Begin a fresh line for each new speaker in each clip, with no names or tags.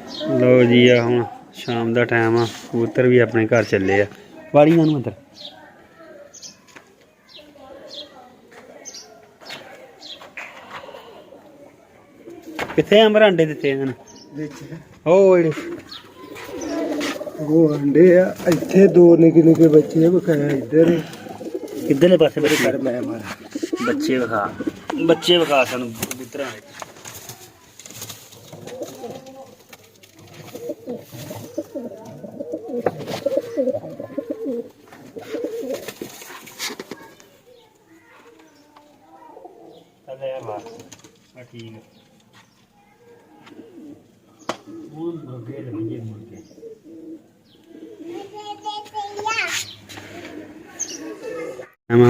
लो जी आ हुण शाम का टाइम आ कबूतर भी अपने घर चले आ वाली अंदर कितने अंबर अंडे दिते
वो अंडे इत्थे दो निके निके बच्चे बखाया इधर
किधरले पासे
कर मैं मारा
बच्चे विखा सानू कबूतरां दे ठीक है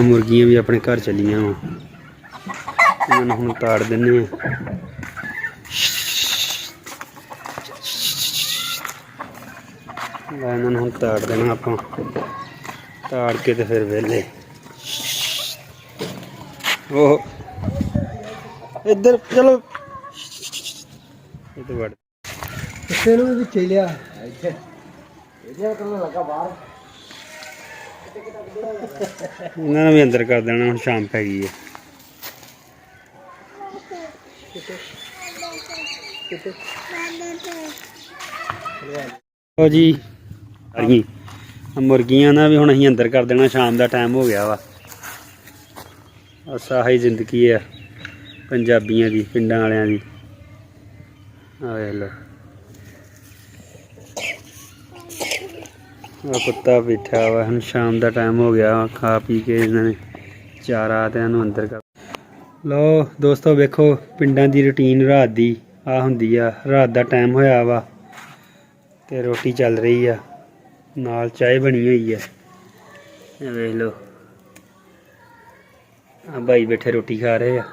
मुर्गियां भी अपने घर चलिया वा हूँ ताड़ देने इन्होंने हूँ ताड़ देना आप ताड़ के तो फिर वेले वो इधर चलो इधर वड़
भी चलिया लगा बाहर
इन्होंने भी अंदर कर देना हम शाम पै गई है ओ जी मुर्गियां ना भी हुण असीं अंदर कर देना शाम का टाइम हो गया वा बस आही जिंदगी है पंजाबियों की पिंडां वालियां दी वेख लो कुत्ता बैठा हुआ हम शाम का टाइम हो गया खा पी के इन्होंने चारा तो इन्हों अंदर कर लो दोस्तों वेखो पिंडां दी रूटीन रात दी आ हुंदी आ रात का टाइम होया वा ते रोटी चल रही है नाल चाय बनी हुई है वेख लो भाई बैठे रोटी खा रहे हैं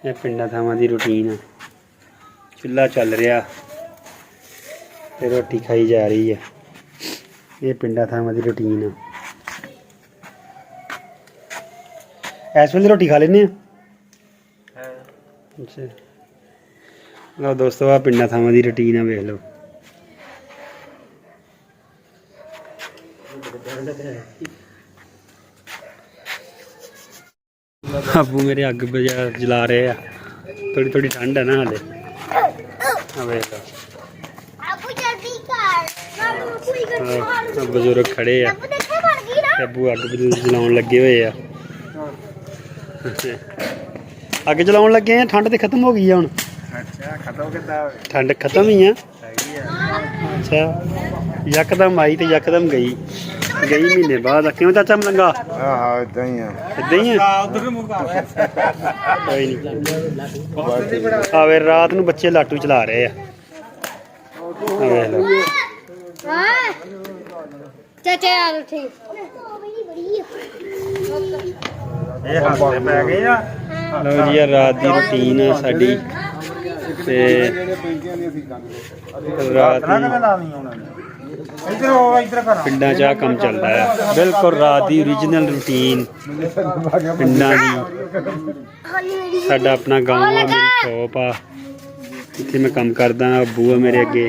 ये पिंडां थावां दी रूटीन है चुल्हा चल रहा ते रोटी खाई जा रही है ये पिंडां थावां दी रूटीन है इस वेले रोटी खा लेने अच्छा लो दोस्तों आ पिंडां थावां दी रूटीन है वेख लो अबू मेरे अग जला रहे हैं थोड़ी थोड़ी ठंड है ना हाले बजुर्ग खड़े आ अबू अग जलाउण लगे हुए आ अग जलाउण लगे हैं ठंड तो खत्म हो गई है हुण ठंड खत्म ही है अच्छा यकदम आई तो यकदम गई महीने बाद क्यों चाचा मलंगा
इदा ही
है आवे रात नूं बच्चे लाटू चला रहे हैं लो जी रात की रूटीन है साडी ते रात पिंडां च कम चलता है बिल्कुल रात की ओरिजिनल रूटीन पिंडां दी साडा अपना गांव आ मेरी शॉप आ इत्थे मैं कम करदा अब्बू आ मेरे अगे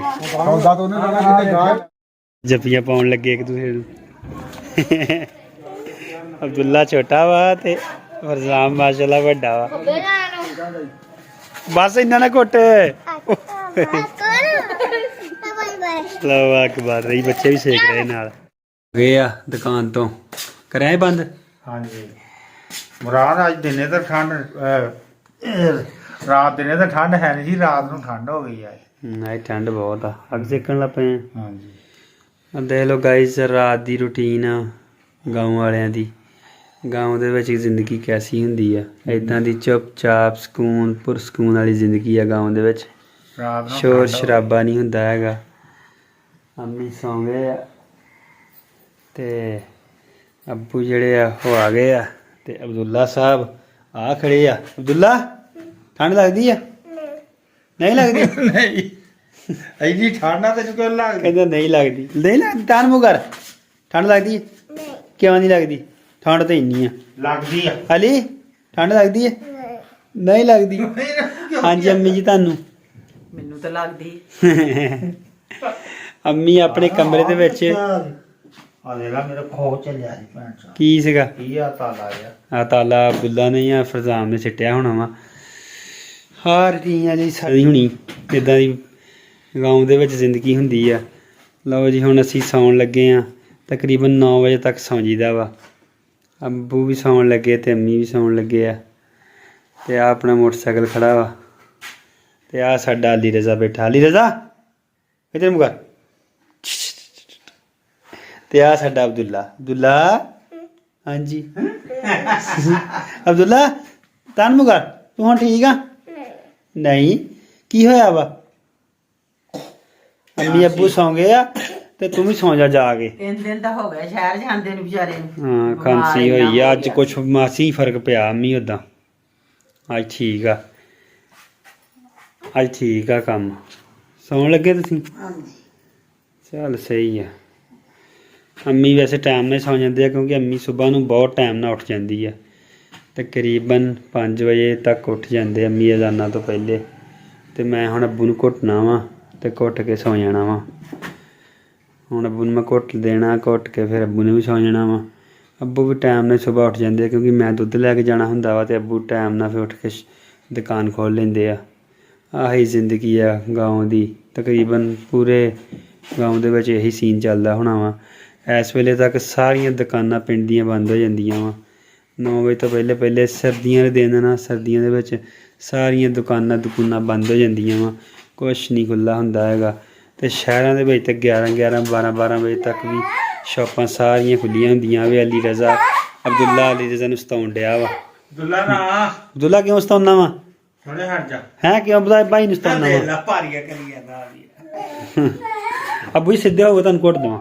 जप्पियां पाउण लगे एक दूसरे नूं अब्दुल्ला छोटा वा ते फरजाम माशाल्लाह वड्डा वा बस इन्ना ना घुट लो अकबर रही बच्चे भी सेक रहे नाल गए आ दुकान तो कराए बंद
हाँ जी मुराद अज दिने तो ठंड रात दिने तो ठंड है नहीं जी रात नूं ठंड हो गई है
ठंड बहुत आ अग सेकन लग पे
हाँ जी
देख लो गाइस रात की रूटीन गाँव वालियां दी गाँव दे विच जिंदगी कैसी हुंदी आ इदां दी चुप चाप सकून पुरसकून वाली जिंदगी आ गाँव दे विच शोर शराबा नहीं हुंदा हैगा अम्मी सौ गए आ ते अब्बू जेह्ड़े आ वो आ गए आ ते अब्दुल्ला साहब आ खड़े आ अब्दुल्ला ठंड लगदी है नहीं लगदी
नहीं ऐनी ठंड ना तेन क्यों लगदी
कहंदा नहीं लगदी तान मुँह कर ठंड लगदी है क्यों नहीं लगदी ठंड तो इन्नी है
लगदी है
अली ठंड लगदी है नहीं लगदी ਹਾਂਜੀ ਅੰਮੀ ਜੀ ਤੁਹਾਨੂੰ
ਮੈਨੂੰ ਤਾਂ ਲੱਗਦੀ
ਅੰਮੀ ਆਪਣੇ ਕਮਰੇ ਦੇ ਵਿੱਚ
ਆ ਲੈ ਮੇਰੇ ਖੋ ਚੱਲਿਆ ਸੀ ਭੈਣ ਚਾ
ਕੀ ਸੀਗਾ
ਕੀ ਆ ਤਾਲਾ ਆ
ਆ ਤਾਲਾ ਅਬਦੁੱਲਾ ਨੇ ਜਾਂ ਫਰਜ਼ਾਮ ਨੇ ਸਿੱਟਿਆ ਹੋਣਾ ਵਾ ਹਾਰ ਰਹੀਆਂ ਜੀ ਸਾਡੀ ਹੁਣੀ ਇਦਾਂ ਦੀ ਗਾਉਂ ਦੇ ਵਿੱਚ ਜ਼ਿੰਦਗੀ ਹੁੰਦੀ ਆ। ਲਓ ਜੀ ਹੁਣ ਅਸੀਂ ਸੌਣ ਲੱਗੇ ਆ ਤਕਰੀਬਨ 9 ਵਜੇ ਤੱਕ ਸੌਂ ਜੀਦਾ ਵਾ। ਅੱਬੂ ਵੀ ਸੌਣ ਲੱਗੇ ਤੇ ਅੰਮੀ ਵੀ ਸੌਣ ਲੱਗੇ ਆ ਤੇ ਆ ਆਪਣਾ ਮੋਟਰਸਾਈਕਲ ਖੜਾ ਵਾ ਤੇ ਆ ਸਾਡਾ ਅਲੀ ਰਜ਼ਾ ਬੈਠਾ। ਅਲੀ ਰਜ਼ਾ ਇਧਰ ਮੁਕਾ ਤੇ ਆ ਸਾਡਾ ਅਬਦੁੱਲਾ। ਅਬਦੁੱਲਾ ਹਾਂਜੀ ਅਬਦੁੱਲਾ ਤਨ ਮੁਕਾ ਤੂੰ ਹੁਣ ਠੀਕ ਆ ਨਹੀਂ ਕੀ ਹੋਇਆ ਵਾ ਅੰਮੀ ਅੱਬੂ ਸੌਂ ਗਏ ਆ ਤੇ ਤੂੰ ਵੀ ਸੌਂ ਜਾ ਕੇ
3 ਦਿਨ ਤਾਂ ਹੋ ਗਏ ਸ਼ਹਿਰ ਜਾਂਦੇ ਨੂੰ ਵਿਚਾਰੇ ਨੂੰ।
ਹਾਂ ਖਾਂਸੀ ਹੋਈ ਆ ਅੱਜ ਕੁਛ ਮਾਸੀ ਫਰਕ ਪਿਆ ਅੰਮੀ ਉਦਾਂ ਅੱਜ ਠੀਕ ਆ ਅੱਜ ਠੀਕ ਆ ਕੰਮ ਸੌਣ ਲੱਗੇ ਤੁਸੀਂ ਚੱਲ ਸਹੀ ਆ। ਅੰਮੀ ਵੈਸੇ ਟਾਈਮ ਨਾਲ ਸੌਂ ਜਾਂਦੇ ਆ ਕਿਉਂਕਿ ਅੰਮੀ ਸਵੇਰ ਨੂੰ ਬਹੁਤ ਟਾਈਮ ਨਾਲ ਉੱਠ ਜਾਂਦੀ ਆ ਤਕਰੀਬਨ 5 ਵਜੇ ਤੱਕ ਉੱਠ ਜਾਂਦੇ ਅੰਮੀ ਅਜ਼ਾਨਾਂ ਤੋਂ ਪਹਿਲੇ ਤੇ ਮੈਂ ਹੁਣ ਅੱਬੂ ਨੂੰ ਘੁੱਟਣਾ ਵਾ ਤੇ ਘੁੱਟ ਕੇ ਸੌਂ ਜਾਣਾ ਵਾ। ਹੁਣ ਅੱਬੂ ਨੂੰ ਮੈਂ ਘੁੱਟ ਦੇਣਾ ਘੁੱਟ ਕੇ ਫਿਰ ਅੱਬੂ ਨੇ ਵੀ ਸੌਂ ਜਾਣਾ ਵਾ। ਅੱਬੂ ਵੀ ਟਾਈਮ ਨਾਲ ਸਵੇਰ ਉੱਠ ਜਾਂਦੇ ਆ ਕਿਉਂਕਿ ਮੈਂ ਦੁੱਧ ਲੈ ਕੇ ਜਾਣਾ ਹੁੰਦਾ ਵਾ ਤੇ ਅੱਬੂ ਟਾਈਮ ਨਾਲ ਫਿਰ ਉੱਠ ਕੇ ਦੁਕਾਨ ਖੋਲ੍ਹ ਲੈਂਦੇ ਆ। ਆਹੀ ਜ਼ਿੰਦਗੀ ਆ ਗਾਉਂ ਦੀ ਤਕਰੀਬਨ ਪੂਰੇ ਗਾਉਂ ਦੇ ਵਿੱਚ ਇਹੀ ਸੀਨ ਚੱਲਦਾ ਹੋਣਾ ਵਾ। ਇਸ ਵੇਲੇ ਤੱਕ ਸਾਰੀਆਂ ਦੁਕਾਨਾਂ ਪਿੰਡ ਦੀਆਂ ਬੰਦ ਹੋ ਜਾਂਦੀਆਂ ਵਾ 9 ਵਜੇ ਤੋਂ ਪਹਿਲੇ ਸਰਦੀਆਂ ਦੇ ਦਿਨ ਨਾ ਸਰਦੀਆਂ ਦੇ ਵਿੱਚ ਸਾਰੀਆਂ ਦੁਕਾਨਾਂ ਬੰਦ ਹੋ ਜਾਂਦੀਆਂ ਵਾ ਕੁਛ ਨਹੀਂ ਖੁੱਲ੍ਹਾ ਹੁੰਦਾ ਹੈਗਾ ਤੇ ਸ਼ਹਿਰਾਂ ਦੇ ਵਿੱਚ ਤਾਂ 11 12 ਵਜੇ ਤੱਕ ਵੀ ਸ਼ਾਪਾਂ ਸਾਰੀਆਂ ਖੁੱਲ੍ਹੀਆਂ ਹੁੰਦੀਆਂ ਵੇ। ਅਲੀ ਰਜ਼ਾ ਅਲੀ ਰਜ਼ਾ ਨੂੰ ਸਤਾਉਣ ਡਿਆ ਵਾ। ਅਬਦੁੱਲਾ ਕਿਉਂ ਸਤਾਉਣਾ ਵਾ
ਥੋੜੇ ਹਟ ਜਾ
ਹੈ ਕਿਉਂ ਭਾਈ ਨੂੰ ਸਤਾਉਣਾ ਵਾ
ਭਾਰੀਆ ਕਰੀ ਜਾਂਦਾ
ਅੱਬੂ ਜੀ ਸਿੱਧੇ ਹੋ ਗਏ ਤੁਹਾਨੂੰ ਘੁੱਟ ਦੇਵਾਂ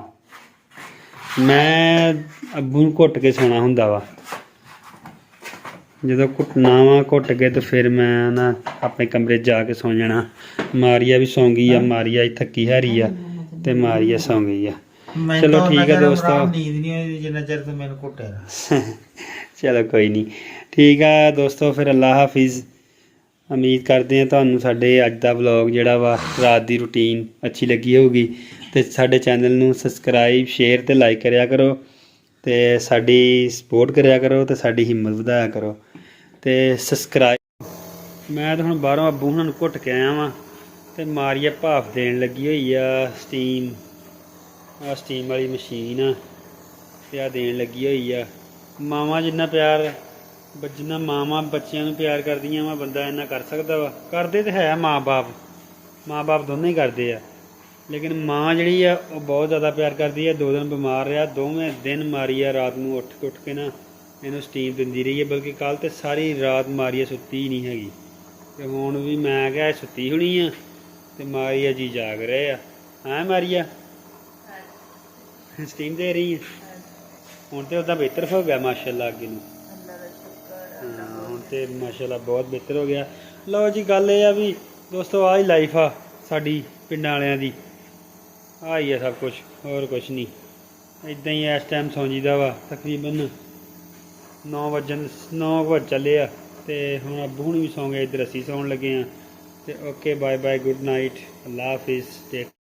ਮੈਂ ਅੱਬੂ ਨੂੰ ਘੁੱਟ ਕੇ ਸੌਣਾ ਹੁੰਦਾ ਵਾ ਜਦੋਂ ਘੁੱਟਣਾ ਵਾ ਘੁੱਟ ਕੇ ਤੇ ਫਿਰ ਮੈਂ ਨਾ ਆਪਣੇ ਕਮਰੇ 'ਚ ਜਾ ਕੇ ਸੌਂ ਜਾਣਾ। ਮਾਰੀਆ ਵੀ ਸੌਂ ਗਈ ਆ ਮਾਰੀਆ ਹੀ ਥੱਕੀ ਹਾਰੀ ਆ ਤੇ ਮਾਰੀਆ ਸੌਂ ਗਈ ਆ। ਚਲੋ ਠੀਕ ਆ ਦੋਸਤੋ
ਨੀਂਦ ਨਹੀਂ ਆਈ ਜਿੰਨਾ ਚਿਰ ਤੂੰ ਮੈਨੂੰ ਘੁੱਟਿਆ
ਚਲੋ ਕੋਈ ਨਹੀਂ ਠੀਕ ਆ ਦੋਸਤੋ ਫਿਰ ਅੱਲਾ ਹਾਫਿਜ਼। ਉਮੀਦ ਕਰਦੇ ਹਾਂ ਤੁਹਾਨੂੰ ਸਾਡੇ ਅੱਜ ਦਾ ਵਲੌਗ ਜਿਹੜਾ ਵਾ ਰਾਤ ਦੀ ਰੂਟੀਨ ਅੱਛੀ ਲੱਗੀ ਹੋਊਗੀ ਤੇ ਸਾਡੇ ਚੈਨਲ ਨੂੰ ਸਬਸਕ੍ਰਾਈਬ ਸ਼ੇਅਰ ਤੇ ਲਾਈਕ ਕਰਿਆ ਕਰੋ ਤੇ ਸਾਡੀ ਸਪੋਰਟ ਕਰਿਆ ਕਰੋ ਤੇ ਸਾਡੀ ਹਿੰਮਤ ਵਧਾਇਆ ਕਰੋ ਤੇ ਸਬਸਕ੍ਰਾਈਬ। ਮੈਂ ਤਾਂ ਹੁਣ ਬਾਹਰੋਂ ਅੱਬੂ ਹੁਣਾਂ ਨੂੰ ਘੁੱਟ ਕੇ ਆਇਆ ਵਾਂ ਤੇ ਮਾਰੀਆ ਭਾਫ ਦੇਣ ਲੱਗੀ ਹੋਈ ਆ ਸਟੀਮ ਵਾਲੀ ਮਸ਼ੀਨ ਆ ਤੇ ਆ ਦੇਣ ਲੱਗੀ ਹੋਈ ਆ। ਮਾਵਾਂ ਜਿੰਨਾ ਪਿਆਰ ਜਿੰਨਾ ਮਾਵਾਂ ਬੱਚਿਆਂ ਨੂੰ ਪਿਆਰ ਕਰਦੀਆਂ ਵਾ ਬੰਦਾ ਇੰਨਾ ਕਰ ਸਕਦਾ ਵਾ। ਕਰਦੇ ਤਾਂ ਹੈ ਮਾਂ ਬਾਪ ਦੋਨੇ ਹੀ ਕਰਦੇ ਆ ਲੇਕਿਨ ਮਾਂ ਜਿਹੜੀ ਆ ਉਹ ਬਹੁਤ ਜ਼ਿਆਦਾ ਪਿਆਰ ਕਰਦੀ ਆ। 2 ਦਿਨ ਬਿਮਾਰ ਰਿਹਾ ਦੋਵੇਂ ਦਿਨ ਮਾਰੀਆ ਰਾਤ ਨੂੰ ਉੱਠ ਕੇ ਨਾ ਇਹਨੂੰ ਸਟੀਮ ਦਿੰਦੀ ਰਹੀ ਹੈ ਬਲਕਿ ਕੱਲ੍ਹ ਤੇ ਸਾਰੀ ਰਾਤ ਮਾਰੀਆ ਸੁੱਤੀ ਹੀ ਨਹੀਂ ਹੈਗੀ ਤੇ ਹੁਣ ਵੀ ਮੈਂ ਕਿਹਾ ਸੁੱਤੀ ਹੋਣੀ ਆ ਤੇ ਮਾਰੀਆ ਜੀ ਜਾਗ ਰਹੇ ਆ। ਹੈਂ ਮਾਰੀਆ ਸਟੀਮ ਦੇ ਰਹੀ ਆ ਹੁਣ ਤੇ ਉਹਦਾ ਬਿਹਤਰ ਹੋ ਗਿਆ ਮਾਸ਼ਾਅੱਲਾ ਅੱਗੇ ਨੂੰ ਹੁਣ ਤੇ ਮਾਸ਼ਾਅੱਲਾ ਬਹੁਤ ਬਿਹਤਰ ਹੋ ਗਿਆ। ਲਓ ਜੀ ਗੱਲ ਇਹ ਆ ਵੀ ਦੋਸਤੋ ਆਹ ਹੀ ਲਾਈਫ ਆ ਸਾਡੀ ਪਿੰਡਾਂ ਵਾਲਿਆਂ ਦੀ ਆਹ ਹੀ ਆ ਸਭ ਕੁਛ ਹੋਰ ਕੁਛ ਨਹੀਂ। ਇੱਦਾਂ ਹੀ ਇਸ ਟਾਈਮ ਸੌਂ ਜੀਦਾ ਵਾ ਤਕਰੀਬਨ 9 ਵਜੇ ਚੱਲੇ ਆ ਤੇ ਹੁਣ ਅੱਬੂ ਹੁਣ ਵੀ ਸੌਂ ਗਏ ਇੱਧਰ ਅਸੀਂ ਸੌਣ ਲੱਗੇ ਆ ਤੇ ਓਕੇ ਬਾਏ ਗੁੱਡ ਨਾਈਟ ਅੱਲਾ ਹਾਫਿਜ਼।